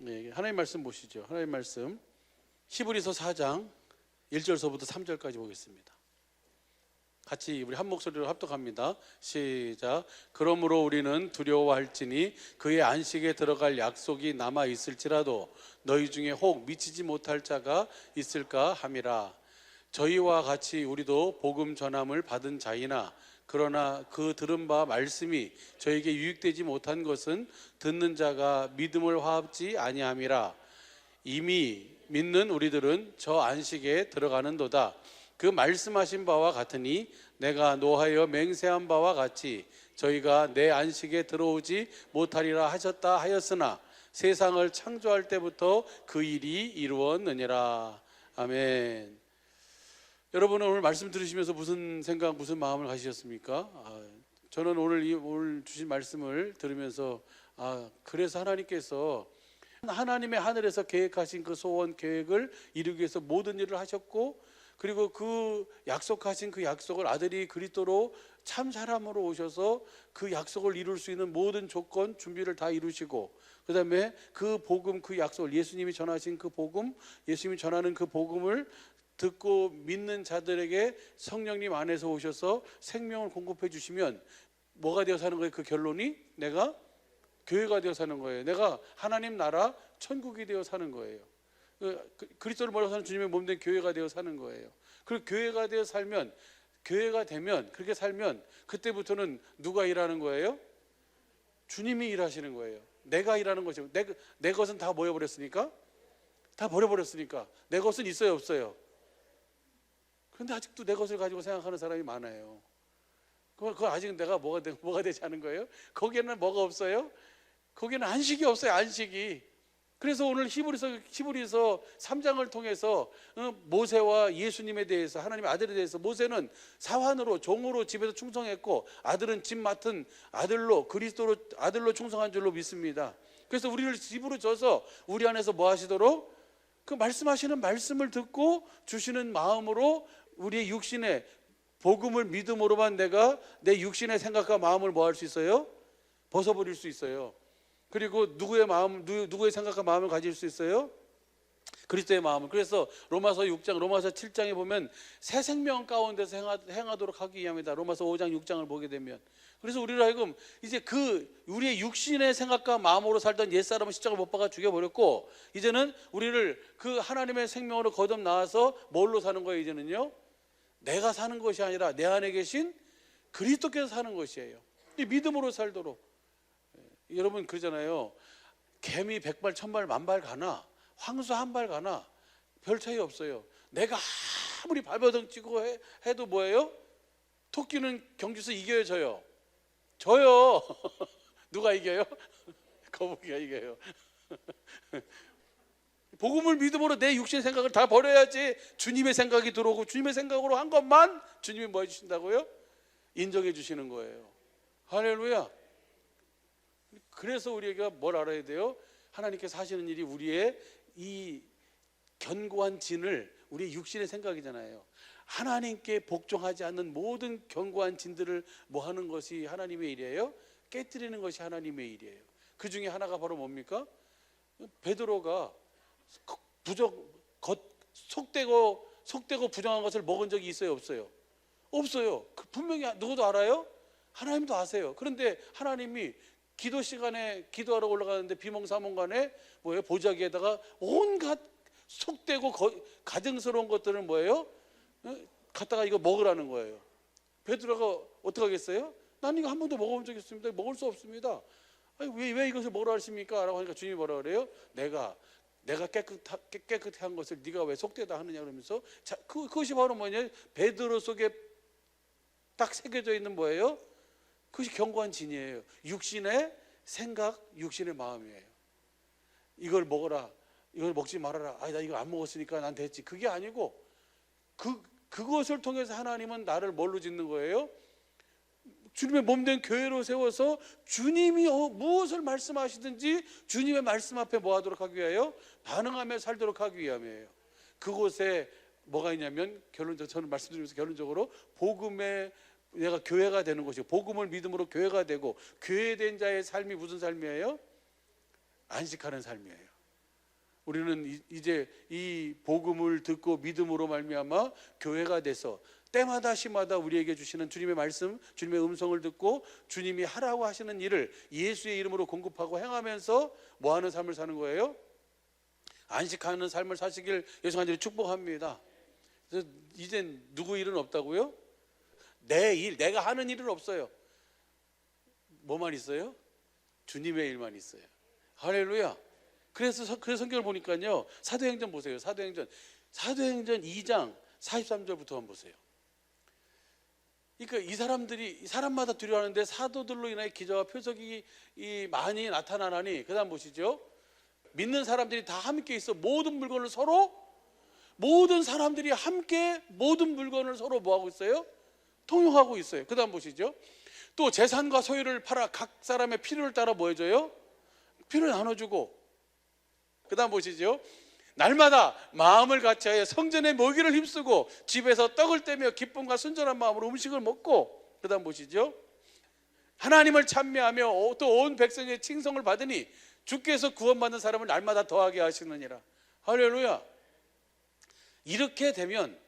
네, 하나님 말씀 보시죠. 하나님 말씀 히브리서 4장 1절서부터 3절까지 보겠습니다. 같이 우리 한 목소리로 합독합니다. 시작. 그러므로 우리는 두려워할지니 그의 안식에 들어갈 약속이 남아 있을지라도 너희 중에 혹 미치지 못할 자가 있을까 함이라. 저희와 같이 우리도 복음 전함을 받은 자이나 그러나 그 들은 바 말씀이 저에게 유익되지 못한 것은 듣는 자가 믿음을 화합지 아니함이라. 이미 믿는 우리들은 저 안식에 들어가는도다. 그 말씀하신 바와 같으니 내가 노하여 맹세한 바와 같이 저희가 내 안식에 들어오지 못하리라 하셨다 하였으나 세상을 창조할 때부터 그 일이 이루었느니라. 아멘. 여러분은 오늘 말씀 들으시면서 무슨 생각, 무슨 마음을 가지셨습니까? 저는 오늘 주신 말씀을 들으면서 그래서 하나님께서 하나님의 하늘에서 계획하신 그 소원 계획을 이루기 위해서 모든 일을 하셨고, 그리고 그 약속하신 그 약속을 아들이 그리스도로 참 사람으로 오셔서 그 약속을 이룰 수 있는 모든 조건 준비를 다 이루시고, 그 다음에 그 복음, 그 약속을 예수님이 전하신 그 복음, 예수님이 전하는 그 복음을 듣고 믿는 자들에게 성령님 안에서 오셔서 생명을 공급해 주시면 뭐가 되어 사는 거예요? 그 결론이 내가 교회가 되어 사는 거예요. 내가 하나님 나라 천국이 되어 사는 거예요. 그리스도를 몰아 사는 주님의 몸된 교회가 되어 사는 거예요. 그리고 교회가 되어 살면, 교회가 되면, 그렇게 살면 그때부터는 누가 일하는 거예요? 주님이 일하시는 거예요. 내가 일하는 것이고, 내 것은 다 모여버렸으니까, 다 버려버렸으니까 내 것은 있어요, 없어요? 그런데 아직도 내 것을 가지고 생각하는 사람이 많아요. 그거 아직 내가 뭐가 되지 않은 거예요? 거기에는 뭐가 없어요? 거기에는 안식이 없어요, 안식이. 그래서 오늘 히브리서 3장을 통해서 모세와 예수님에 대해서, 하나님의 아들에 대해서, 모세는 사환으로 종으로 집에서 충성했고 아들은 집 맡은 아들로, 그리스도로 아들로 충성한 줄로 믿습니다. 그래서 우리를 집으로 줘서 우리 안에서 뭐 하시도록, 그 말씀하시는 말씀을 듣고 주시는 마음으로 우리의 육신의 복음을 믿음으로만 내가 내 육신의 생각과 마음을 뭐 할 수 있어요? 벗어버릴 수 있어요. 그리고 누구의 생각과 마음을 가질 수 있어요? 그리스도의 마음을. 그래서 로마서 6장, 로마서 7장에 보면 새 생명 가운데서 행하도록 하기 위함이다. 로마서 5장, 6장을 보게 되면. 그래서 우리로 하여금 이제 우리의 육신의 생각과 마음으로 살던 옛사람은 십자가 못 박아 죽여버렸고, 이제는 우리를 그 하나님의 생명으로 거듭 나와서 뭘로 사는 거예요? 이제는요, 내가 사는 것이 아니라 내 안에 계신 그리스도께서 사는 것이에요. 이 믿음으로 살도록. 여러분 그러잖아요. 개미 100발, 1000발, 10,000발 가나, 황소 한 발 가나 별 차이 없어요. 내가 아무리 발버둥 치고 해도 뭐예요? 토끼는 경주에서 이겨요, 져요? 저요. 누가 이겨요? 거북이가 이겨요. 복음을 믿음으로 내 육신의 생각을 다 버려야지 주님의 생각이 들어오고, 주님의 생각으로 한 것만 주님이 뭐 해주신다고요? 인정해 주시는 거예요. 할렐루야. 그래서 우리가 뭘 알아야 돼요? 하나님께서 하시는 일이 우리의 이 견고한 진을, 우리의 육신의 생각이잖아요. 하나님께 복종하지 않는 모든 견고한 진들을 뭐 하는 것이 하나님의 일이에요? 깨뜨리는 것이 하나님의 일이에요. 그 중에 하나가 바로 뭡니까? 베드로가 속되고 부정한 것을 먹은 적이 있어요, 없어요? 없어요. 분명히 누구도 알아요? 하나님도 아세요. 그런데 하나님이 기도 시간에 기도하러 올라가는데 비몽사몽간에 뭐예요? 보자기에다가 온갖 속되고 가증스러운 것들을 뭐예요? 갖다가 이거 먹으라는 거예요. 베드로가 어떻게 하겠어요? 난 이거 한 번도 먹어본 적이 없습니다. 먹을 수 없습니다. 아니, 왜 이것을 먹으라 하십니까? 라고 하니까 주님이 뭐라 그래요? 내가 깨끗해 한 것을 네가 왜 속되다 하느냐 그러면서, 자, 그것이 바로 뭐냐? 베드로 속에 딱 새겨져 있는 뭐예요? 그것이 견고한 진이에요. 육신의 생각, 육신의 마음이에요. 이걸 먹어라, 이걸 먹지 말아라. 나 이거 안 먹었으니까 난 됐지. 그게 아니고 그것을 통해서 하나님은 나를 뭘로 짓는 거예요? 주님의 몸된 교회로 세워서 주님이 무엇을 말씀하시든지 주님의 말씀 앞에 뭐 하도록 하기 위하여? 반응하며 살도록 하기 위함이에요. 그곳에 뭐가 있냐면, 결론적으로 저는 말씀드리면서 결론적으로 복음의 내가 교회가 되는 것이고, 복음을 믿음으로 교회가 되고, 교회된 자의 삶이 무슨 삶이에요? 안식하는 삶이에요. 우리는 이제 이 복음을 듣고 믿음으로 말미암아 교회가 돼서 때마다 시마다 우리에게 주시는 주님의 말씀, 주님의 음성을 듣고 주님이 하라고 하시는 일을 예수의 이름으로 공급하고 행하면서 뭐하는 삶을 사는 거예요? 안식하는 삶을 사시길 예수 간절히 축복합니다. 그래서 이젠 누구 일은 없다고요? 내 일, 내가 하는 일은 없어요. 뭐만 있어요? 주님의 일만 있어요. 할렐루야. 그래서 성경을 보니까요, 사도행전 보세요. 사도행전 2장 43절부터 한번 보세요. 그러니까 이 사람들이 사람마다 두려워하는데 사도들로 인하여 기저와 표적이 많이 나타나나니, 그다음 보시죠. 믿는 사람들이 다 함께 있어 모든 물건을 서로, 모든 사람들이 함께 모든 물건을 서로 뭐하고 있어요? 통용하고 있어요. 그다음 보시죠. 또 재산과 소유를 팔아 각 사람의 필요를 따라 뭐 해줘요? 필요를 나눠주고. 그다음 보시죠. 날마다 마음을 같이하여 성전에 모기를 힘쓰고 집에서 떡을 떼며 기쁨과 순전한 마음으로 음식을 먹고. 그다음 보시죠. 하나님을 찬미하며 또 온 백성의 칭송을 받으니 주께서 구원받는 사람을 날마다 더하게 하시느니라. 할렐루야. 이렇게 되면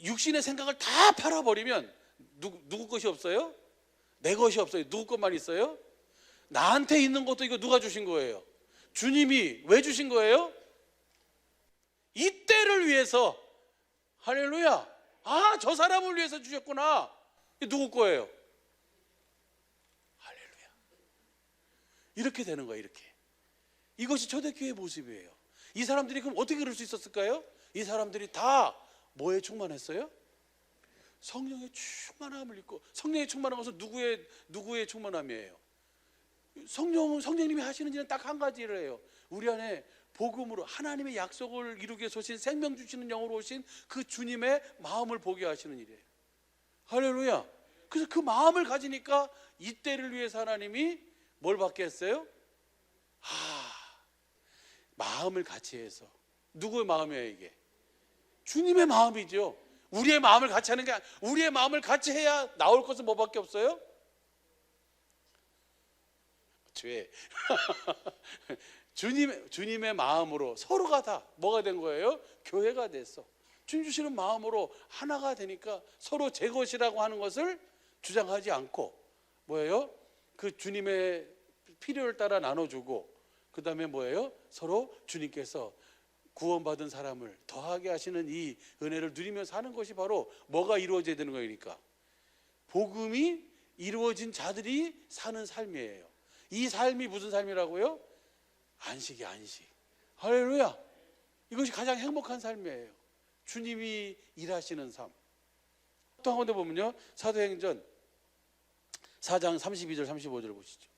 육신의 생각을 다 팔아버리면 누구 것이 없어요? 내 것이 없어요. 누구 것만 있어요? 나한테 있는 것도 이거 누가 주신 거예요? 주님이. 왜 주신 거예요? 이 때를 위해서. 할렐루야. 아, 저 사람을 위해서 주셨구나. 이게 누구 거예요? 할렐루야. 이렇게 되는 거예요. 이렇게. 이것이 초대교회의 모습이에요. 이 사람들이 그럼 어떻게 그럴 수 있었을까요? 이 사람들이 다 뭐에 충만했어요? 성령의 충만함을 입고. 성령의 충만한 것은 누구의 충만함이에요? 성령님이 하시는 일은 딱 한 가지를 해요. 우리 안에 복음으로 하나님의 약속을 이루기 위해서 오신, 생명 주시는 영으로 오신 그 주님의 마음을 보게 하시는 일이에요. 할렐루야. 그래서 그 마음을 가지니까 이때를 위해서 하나님이 뭘 받게 했어요? 마음을 같이 해서. 누구의 마음이에요 이게? 주님의 마음이죠. 우리의 마음을 같이 하는 게, 우리의 마음을 같이 해야 나올 것은 뭐밖에 없어요? 죄. 주님의 마음으로 서로가 다 뭐가 된 거예요? 교회가 됐어. 주님 주시는 마음으로 하나가 되니까 서로 제 것이라고 하는 것을 주장하지 않고 뭐예요? 그 주님의 필요를 따라 나눠주고, 그 다음에 뭐예요? 서로 주님께서 구원받은 사람을 더하게 하시는 이 은혜를 누리며 사는 것이 바로 뭐가 이루어져야 되는 거니까? 복음이 이루어진 자들이 사는 삶이에요. 이 삶이 무슨 삶이라고요? 안식이 안식. 할렐루야. 이것이 가장 행복한 삶이에요. 주님이 일하시는 삶. 또 한 군데 보면요, 사도행전 4장 32절 35절 보시죠.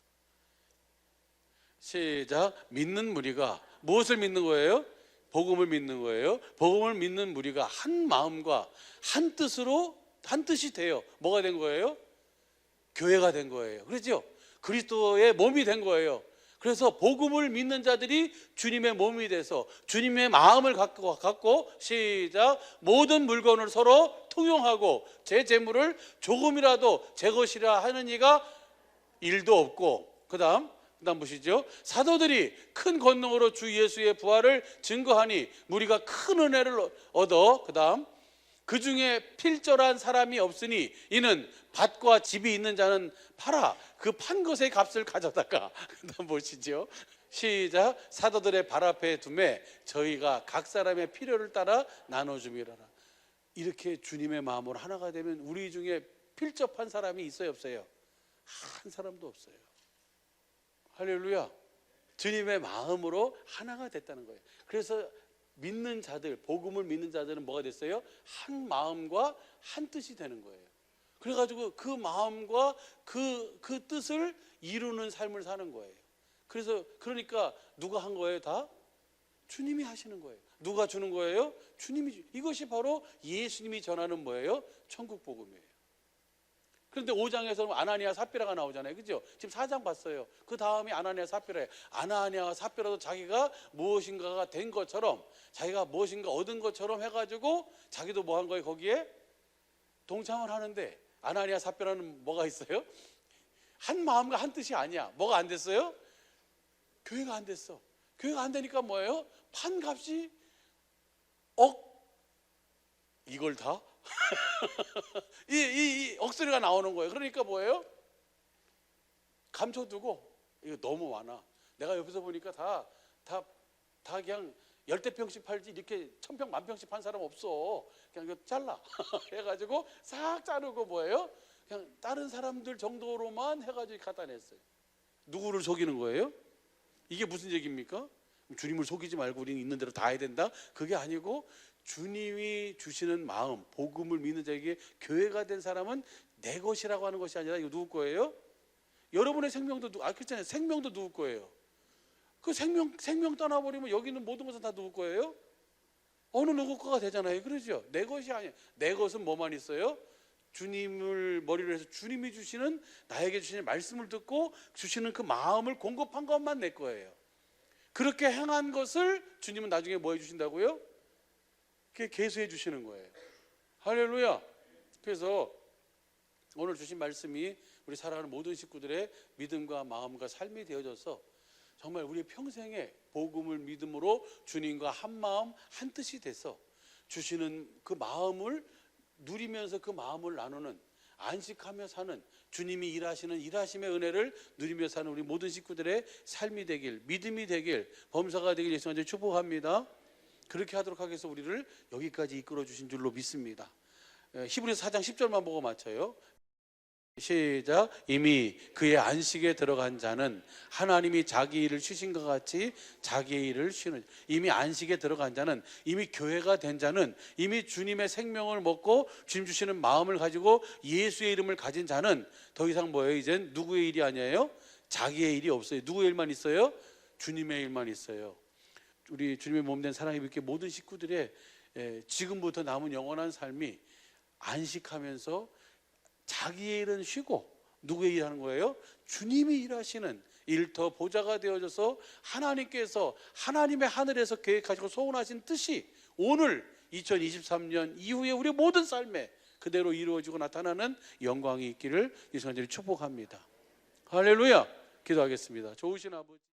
시작. 믿는 무리가 무엇을 믿는 거예요? 복음을 믿는 거예요. 복음을 믿는 무리가 한 마음과 한 뜻으로, 한 뜻이 돼요. 뭐가 된 거예요? 교회가 된 거예요. 그렇죠? 그리스도의 몸이 된 거예요. 그래서 복음을 믿는 자들이 주님의 몸이 돼서 주님의 마음을 갖고 시작. 모든 물건을 서로 통용하고 제 재물을 조금이라도 제 것이라 하는 이가 일도 없고. 그 다음 보시죠. 사도들이 큰 권능으로 주 예수의 부활을 증거하니 무리가 큰 은혜를 얻어. 그 다음 그 중에 필절한 사람이 없으니 이는 밭과 집이 있는 자는 팔아 그 판 것의 값을 가져다가. 그다음 보시죠. 시작. 사도들의 발 앞에 두매 저희가 각 사람의 필요를 따라 나눠주미라. 이렇게 주님의 마음으로 하나가 되면 우리 중에 필접한 사람이 있어요 없어요? 한 사람도 없어요. 할렐루야. 주님의 마음으로 하나가 됐다는 거예요. 그래서 믿는 자들, 복음을 믿는 자들은 뭐가 됐어요? 한 마음과 한 뜻이 되는 거예요. 그래가지고 그 마음과 그 뜻을 이루는 삶을 사는 거예요. 그러니까 누가 한 거예요? 다 주님이 하시는 거예요. 누가 주는 거예요? 주님이. 이것이 바로 예수님이 전하는 뭐예요? 천국 복음이에요. 그런데 5장에서는 아나니아 삽비라가 나오잖아요. 그죠? 지금 4장 봤어요. 그 다음이 아나니아 삽비라예요. 아나니아와 삽비라도 자기가 무엇인가가 된 것처럼, 자기가 무엇인가 얻은 것처럼 해가지고 자기도 뭐 한 거예요? 거기에 동참을 하는데, 아나니아 삽비라는 뭐가 있어요? 한 마음과 한 뜻이 아니야. 뭐가 안 됐어요? 교회가 안 됐어. 교회가 안 되니까 뭐예요? 판값이 억 이걸 다? 이 억소리가 나오는 거예요. 그러니까 뭐예요? 감춰두고 이거 너무 많아. 내가 옆에서 보니까 다 그냥 10대평씩 팔지 이렇게 1000평, 10,000평씩 판 사람 없어. 그냥 이거 잘라 해가지고 싹 자르고 뭐예요? 그냥 다른 사람들 정도로만 해가지고 갖다 냈어요. 누구를 속이는 거예요? 이게 무슨 얘기입니까? 주님을 속이지 말고 우리는 있는 대로 다 해야 된다? 그게 아니고 주님이 주시는 마음, 복음을 믿는 자에게 교회가 된 사람은 내 것이라고 하는 것이 아니라 이거 누구 거예요? 여러분의 생명도 그렇잖아요. 생명도 누구 거예요? 그 생명 떠나버리면 여기 있는 모든 것은 다 누구 거예요? 어느 누구 거가 되잖아요. 그러죠? 내 것이 아니에요. 내 것은 뭐만 있어요? 주님을 머리로 해서 주님이 주시는, 나에게 주시는 말씀을 듣고 주시는 그 마음을 공급한 것만 내 거예요. 그렇게 행한 것을 주님은 나중에 뭐 해주신다고요? 그게 계수해 주시는 거예요. 할렐루야. 그래서 오늘 주신 말씀이 우리 사랑하는 모든 식구들의 믿음과 마음과 삶이 되어져서 정말 우리 평생에 복음을 믿음으로 주님과 한 마음 한 뜻이 돼서 주시는 그 마음을 누리면서 그 마음을 나누는, 안식하며 사는, 주님이 일하시는 일하심의 은혜를 누리며 사는 우리 모든 식구들의 삶이 되길, 믿음이 되길, 범사가 되길 예수님을 축복합니다. 그렇게 하도록 하기 위해서 우리를 여기까지 이끌어 주신 줄로 믿습니다. 히브리서 4장 10절만 보고 마쳐요. 시작. 이미 그의 안식에 들어간 자는 하나님이 자기 일을 쉬신 것 같이 자기의 일을 쉬는, 이미 안식에 들어간 자는, 이미 교회가 된 자는, 이미 주님의 생명을 먹고 주님 주시는 마음을 가지고 예수의 이름을 가진 자는 더 이상 뭐예요? 이젠 누구의 일이 아니에요? 자기의 일이 없어요. 누구의 일만 있어요? 주님의 일만 있어요. 우리 주님의 몸된 사랑의 믿게 모든 식구들의 지금부터 남은 영원한 삶이 안식하면서 자기의 일은 쉬고 누구의 일 하는 거예요? 주님이 일하시는 일터 보좌가 되어져서 하나님께서 하나님의 하늘에서 계획하시고 소원하신 뜻이 오늘 2023년 이후에 우리 모든 삶에 그대로 이루어지고 나타나는 영광이 있기를 예수님을 축복합니다. 할렐루야. 기도하겠습니다. 좋으신 아버지.